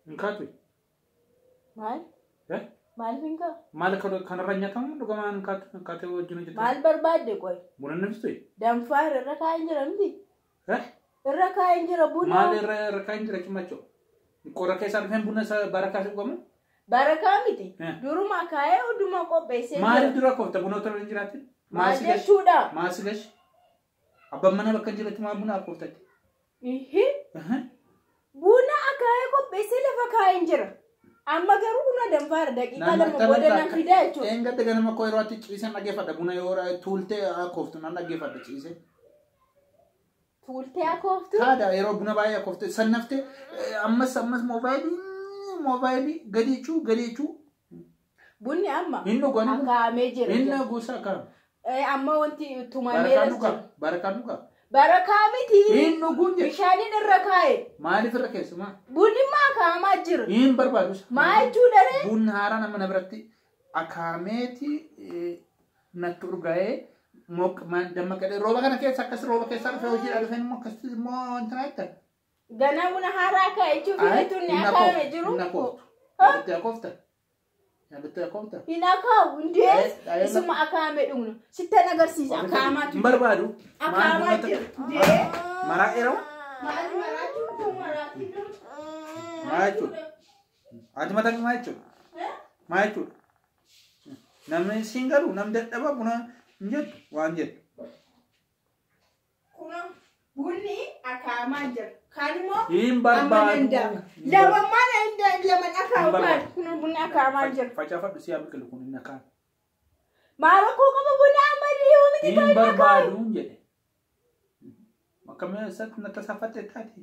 Nkatui. Mal? Eh? Mal finka? Mal kan ranyatamu dugaman nkate wajjinu jetta. Mal barbaade koy. Buna nafistoi. Danfar irra kaayinjira miti. Eh? Irra kaayinjira buna. Mal irra kaayinjira kimacho. Qora keessa dhufeen buna barakaa dhugamu. Barakaa miti. Duruma kaayee hunduma qopheessee. Maal dura koofta buna otoo hin jiraatin? Maal jechuudha? Maasigash. Abbaan mana bakka jiratti maa buna akkooftatti? Buna akaayee qopheessee lafa kaayinjira. Amma garuu buna danfar daqiiqaa lama booda nan fidaa jechuudha. Engadda ganama koo yeroo ati ciisee dhaggeeffadha buna yoo tuultee akkooftu nan dhaggeeffadha ciisee. Tuultee akkooftu? Taada yeroo buna baay'ee akkoofte sannaftee ammas moobaayilii gadiichuu. Bunni amma akaamee jira. Inni gosa akaame. Amma wanti tumameera jira. Barakaa dhugaa. Barakaa miti. Inni gunje. Bishaaniin irra kaa'e. Maaliif irra keessa maa? Bunni akaamaa jira. Hin barbaadu. Maal jechuudha ree? Bunni haaraa nama na biratti akaameeti natti urgaa'ee dammaqadhe rooba kana keessa akkas rooba keessa dhufee hojiidhaa dhufeen immoo akkasitti immoo wanta naatti. Ganaa buna haaraa kaa'e jechuun filetuun ni akaame jiru. Inni akooftu. Yaadattee akoofta. Inakau ndees isuma akame dhugnu sitta agarsiisa akama barbaadu akama de mara ero maachu ati matan maachu namni singaru nam dadhaba buna njet waan jet kuna bunni akama jir kanimo hin barbaadu lama mana inda lama akama kuna bunni akama jir facafa siya bikal kun nakan mara ko kama bunni amari yo mi hin barbaadu jede makame sat natasafate tati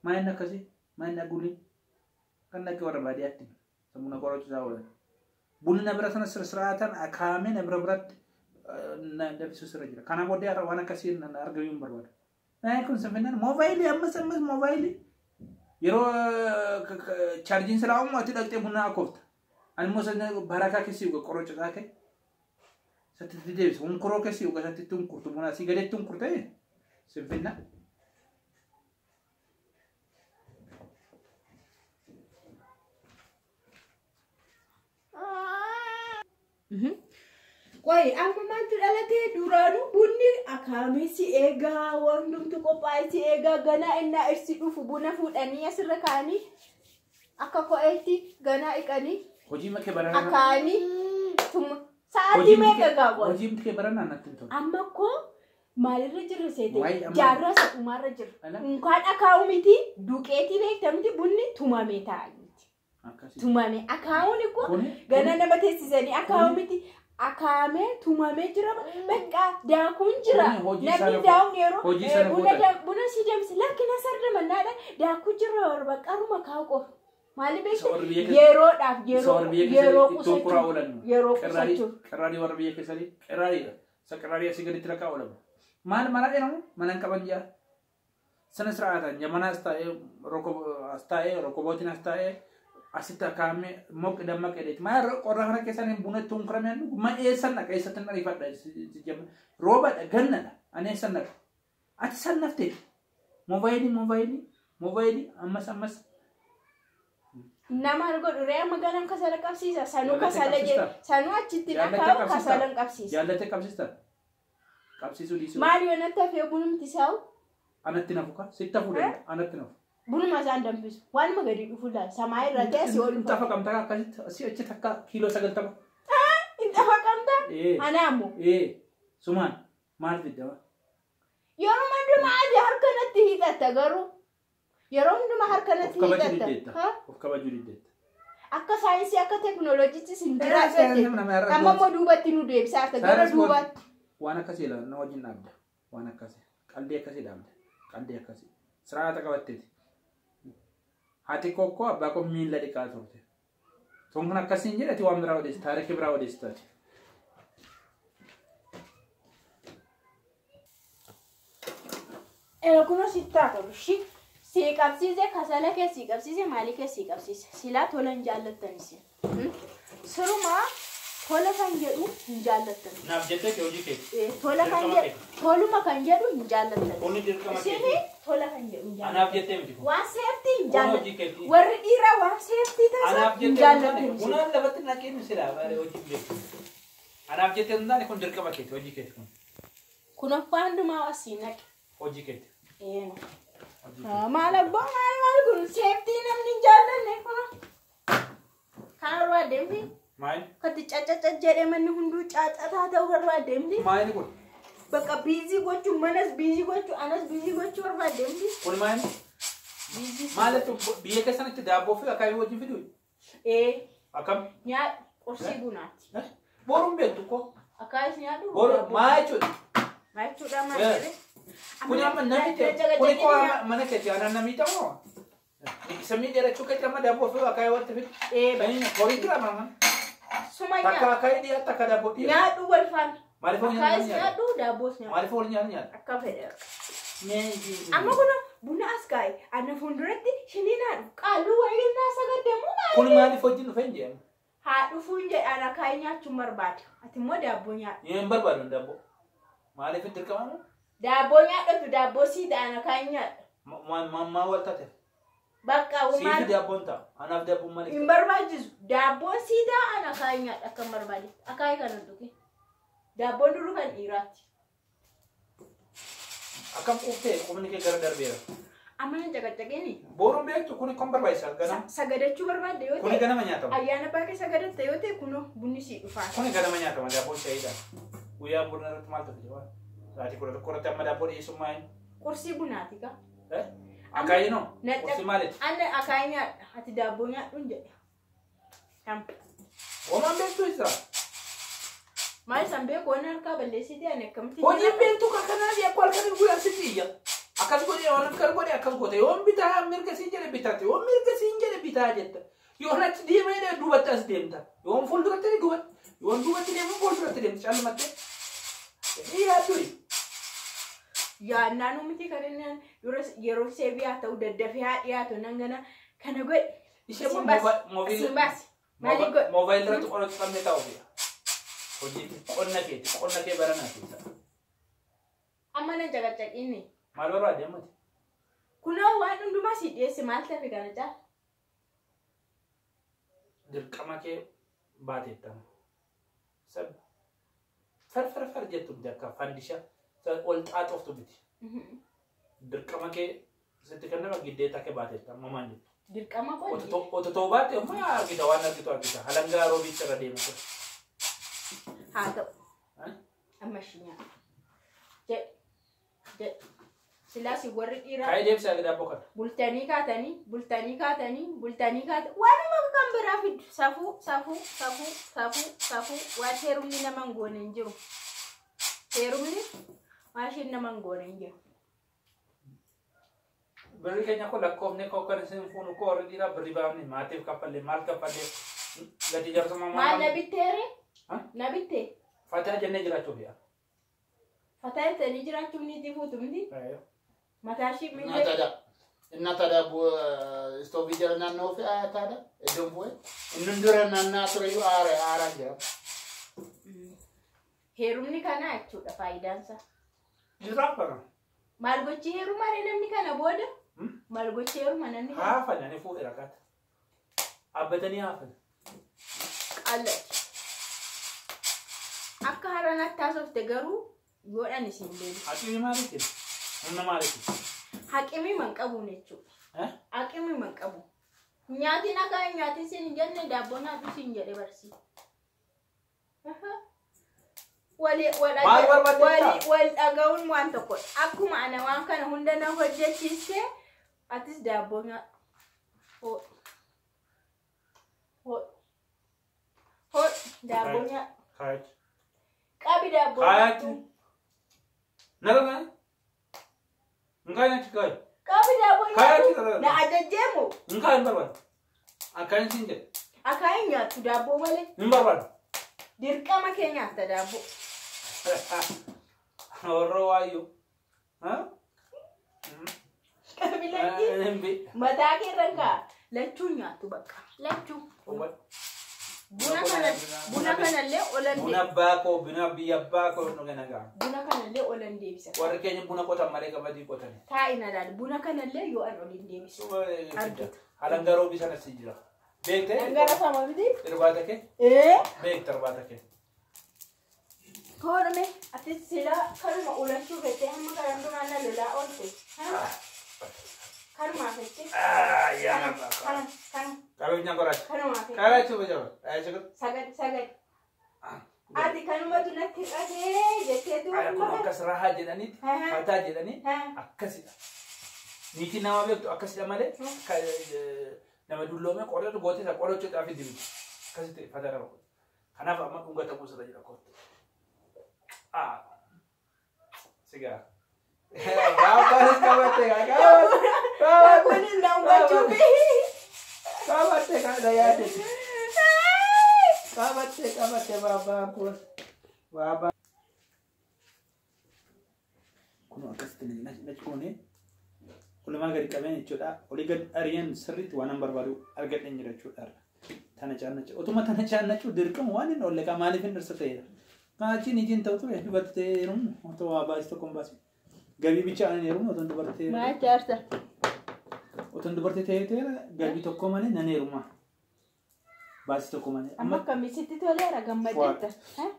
maina kasi maina guli kan lagi warra baadiyatti samuna qorochu zawala bunni na biratan siratan akame na birabrat na dabsu sirajira kana bodi ara wana kasi na argayum barbaadu nah kun sebenarnya mobile amma mobile yero charging selaw mo ati dagte buna akofta an mo sa baraka kesi uga qorocho take sati devis un qoro kesi uga sati tun kurtu buna si gade tun kurte sebenarnya Wai, amma mantu dalate duranu bunni akame si ega wandum tu kopai si ega gana inna irsi dufu buna fudani asirra kani akka ko eti gana ikani hoji make barana akani tum saati mega gago hoji make barana natinto amma ko malirra jirra sete jarra sa umarra jirra unkan akawu miti duqeti beektamti bunni tumame taa'iti tumame akawuni ko gana nama tesisani akawu miti akame tumame jira bakka da kun jira nabi daun yero buna si jam lakina sarda manada da ku jira bakkaruma kaako mali be yero daf yero kusura olan yero qirrari warbiye kesali qirrari sakrari sigadi traka olam mal mara eno manan kabanja sana sraata jamana astae rokobotina astae asita kame mok damak edit mar qorra hana kesan buna tun kramen ma esan na kaisatan na rifat jam roba ganna ane sanna at sannafte mobile ammas nama argo dure maganan kasala kapsisa sanu kasala je sanu achitti nakaw kasalan kapsisa yallate kapsista kapsisu disu mario nata fe bunum tisaw anatti nafuka sitta fude anatti nafu bunu mazan dampis wan magadi dufula samai rate si ol tafa kamta akasit si achi takka kilo sagal taba intafa kamta anamu suman mal vidda yoro manduma adi harkanatti hidata garu yoro manduma harkanatti hidata of kabajuri det akka science akka technology sindira sete amma modubatti nu debsa ta gara dubat wana kasila na wajin nabda wana kasi qalde kasi damda qalde kasi sraata qabatteti hati kokko abba ko min la dika torte tongna kasin jere ti wamra wades tarike bra wades tati kuno sittato shi si kapsize kasala ke si kapsize mali ke si kapsize sila tolan jallattanisi suruma tola kan jedhu hin jaallatan. Naaf jettee hojii kee. Tola kan jedhu toluma kan jedhu hin jaallatan. Kuni dirqama kee. Sini tola kan jedhu hin jaallatan. Anaaf jettee miti. Waan seeftii hin jaallatan. Warri dhiiraa waan seeftii taasisan hin jaallatan. Bunaan lafatti naqeen sila hojii beeku. Anaaf jettee hin taane kun dirqama keeti hojii keeti kun. Kun abbaa hundumaa asii naqe. Hojii keeti. Maal abbaa maal kun seeftii namni hin jaallanne kun. Kan barbaadeemti. Maal? Kati cacaca jedhee manni hunduu cacataa ta'uu barbaadeemti. Maal kun? Bakka biizii gochuu manas biizii gochuu anas biizii gochuu barbaadeemti. Kun maal? Maaltu biyya keessanitti daabboo fi akaayii wajjin fidu? Akkam? Nyaata qorsii bunaati. Boruun beektu ko? Akaayis nyaadhu. Boruun maa jechuudha? Maa jechuudha maal jedhee? Kuni amma namicha kuni koo mana keeti aannan namicha moo? Samii dheerachuu keessa amma daabboo fi akaayii walitti fidu? Kan horii jira mama. Suma nyaata. Takka akaayii dhiyaata takka daabboo dhiyaata. Nyaadhu wal faana. Maaliif wal Akaayis nyaadhu daabboos nyaadhu. Maaliif wal nyaata? Akka fedhe. Amma kun buna as kaa'e ana fuulduratti shiniinaadhu qaaluu waliin naa sagaddamu maali? Kun maaliif wajjin dhufe hin jedhamu? Haa dhufuun jedhaan akaayii nyaachuun barbaada. Ati immoo daabboo nyaadhu. Hin barbaadu daabboo. Maaliif hin dirqamamu? Daabboo nyaadhatu daabboo sii ta'an akaayii nyaadha. Maa wal taate? Bakka uumaan. Sii daabboon ta'a. Anaaf daabboon malee. Hin barbaachisu. Daabboon sii ta'an akaayii nyaadha akka hin barbaade. Akaayii kana dhuge. Daabboon duruu kan dhiiraati. Akkam quuftee qubni kee gara darbeera. Amma hin caqacaqeeni. Boruun beektu kuni kan barbaachisa ganama. Sagadachuu barbaadde yoo ta'e. Kuni ganama nyaatama. Ayyaana baakee sagadatta yoo ta'e kunoo bunni sii dhufaa. Kuni ganama nyaatama daabboon shayiidhaan. Guyyaa buna irratti maal ta'a jawaan? Sa'aatii kudha tokko irratti amma daabboo dhiyeessummaa hin. Qursii bunaati ka. Akaayii noo? Qursii maaliiti? Anna akaayii nyaadha. Ati daabboo nyaadhuun jedhe. Kam. Oomaan beektu isa. Maal isaan beeku waan harkaa balleessitee ani akkamitti. Hojiin beektu kanaa fi akka halkanii guyyaa sitti iyya. Akkas godhee waan akka godhee akkas godhee yoon bitaa mirga siin jedhe bitaate yoon mirga siin jedhe bitaa jetta. Yoon achi deemee duubatti as deemta. Yoon fuulduratti duubatti yoon duubatti deemu fuulduratti deemti caalmattee. Yaadduuri. Yaannaan miti kan inni yeroo seebiyaa ta'u daddafee haa dhiyaatu nangana kana godhe. Ishee moobiilii maali godhe. Moobaayilii irratti qoratu qabnee taa'u biyya. Hojii qonna kee baranaa keessa. Amma na caqacaqiinni. Maal barbaade ammati? Kunoo waan hundumaa si dhiyeesse maal ta'e kana caala? Dirqama kee baateettama. Farfar jettu biti akka fandisha ol xaaxoftu biti. Dirqama kee sitti kennama giddeetta kee baateettama maal jettu? Dirqama qonni. Otoo baate amma argita waan argitu halangaa roobicha irra deemtu. Haa ta'u. Amma shinyaa. Jedh. Silaasi warri dhiiraa. Kaayii deebisee agada boqota. Bultanii kaatanii. Waanuma kan biraa fiddu. Safuu. Waan heerumni nama hin goone hin jiru. Heerumni maashiin nama hin goone hin jiru. Birri keenya kun lakkoofne koo kan isin fuunu koo warri dhiiraa birri baafne maatiif kaffallee maal kaffallee gadi jarsuma maal na bitteere? Na bittee? Fataa jennee jiraachuuf yaa. Fataa jettanii jiraachuuf ni tifuutu miti? Mataashii miti? Inna tada stoobii jala naannoo fi tada iddoo bu'e inni dura naannaa ture yoo aaraa jira. Heerumni kana jechuudha faayidaansa. Jiraaf kana. Maal gochi heerumaa namni kana booda? Maal gochi heeruma namni kana? Haafan ani fuudhe rakkaata. Abbatanii haafan. Qallati. Akka haranaatti taasofte garuu yoodhaan isin beeku. Haqimii maaliiti? Humna maaliiti? Haqimii man qabuun jechuudha. Haqimii man qabu. Nyaatiin akka nyaatiin siin hin jenne daabboon haadhu siin jedhe barsiisa. Wal dhaga'uun waan tokkodha. Akkuma ana waan kana hunda na hojjechiiste atis daabboo nyaadhu. Daabboo nyaadhu. Qabi daabboo. Kaayatti. Nalala. Ngai na chikai. Qabi daabboo nyaadhu. Kaayatti. Na ajajjeemu. Ngai hin barbaadu. Akaayin siin jedhe. Akaayin nyaattu daabboo malee. Hin barbaadu. Dirqama kee nyaatta daabboo. Warra waayyoo. Qabilanti. Mataa kee irra kaa. Lachuu nyaattu bakka. Lachuu. Buna kanallee olan buna baakoo buna biyya baakoo nuga nagaa. Buna kanallee olan deebisa. Warra keenya buna qotan malee qamadii qotan. Taa'ina laal buna kanallee yoo an olin deebisu. Halan garoo bisaan asii jira. Beekte? Dangara sama biti? Irbaata kee? Beekta irbaata kee. Koodame ati sila kalma ulachuu fete hamma karandu naanna lolaa oolte. Kalma fete. Yaa kana. Qabeenya qoraati. Kalma fete. Qaaraachuu bajaba. Sagad. Ati kanuma tunatti qatee jettee duuba. Kun akkas rahaa jedhaniiti. Fataa jedhanii akkasidha. Niitii nama beektu akkasidha malee nama dulloome qoratu gootee isa qorachuudhaaf itti bitu. Akkasitti fataa nama qotu. Kanaaf amma dhungata buusata jedha kootu. Sigaa. Baabaanis qabattee qabattee. Kunis naambachuu fi. Qabattee kan yaadete. Qabattee baabaan kun. Baabaan. Kun akkasitti nachi koonee. Olumaa gadi qabeen jechuudha. Olii gadi ari'an sirriitti waan barbaadu argadheen jira jechuudha. Tana caannachu. Otuma tana caannachu dirqama waan hin oolle maaliif hin dhirsa ta'eera. Maatiin ijiin ta'u ture dubartee heeruun otoo waa baasii tokko hin baasi. Gabii bichaan heeruun otoo dubartee. Maal jaarsa? Otoo dubartee ta'ee gabii tokko malee nan heerumaa. Baasii tokko malee. Amma akkamitti toleera gammadeetta.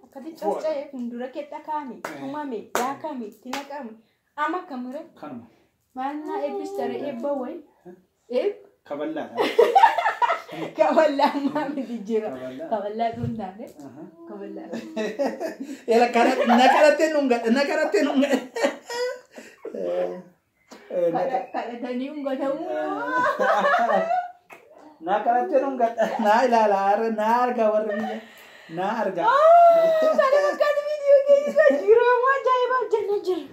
Akkatti cocca'ee fuuldura keetta kaame, tumame, daakame, tinaqame. Amma akkamire? Kanuma. Maal eebbis tare eebba wayi? Kaballaadha. Kaballaan maamiti jira. Kaballaa tun taane. Kaballaa. Ela nakarattee nunga. Kadhatanii hungatamuu. Nakarattee nunga. Naa ilaala naa argaa warra biyya. Naa argaa. Kana fakkaatu viidiyoo keessa jira. Waa ajaa'ibaa jenna jira.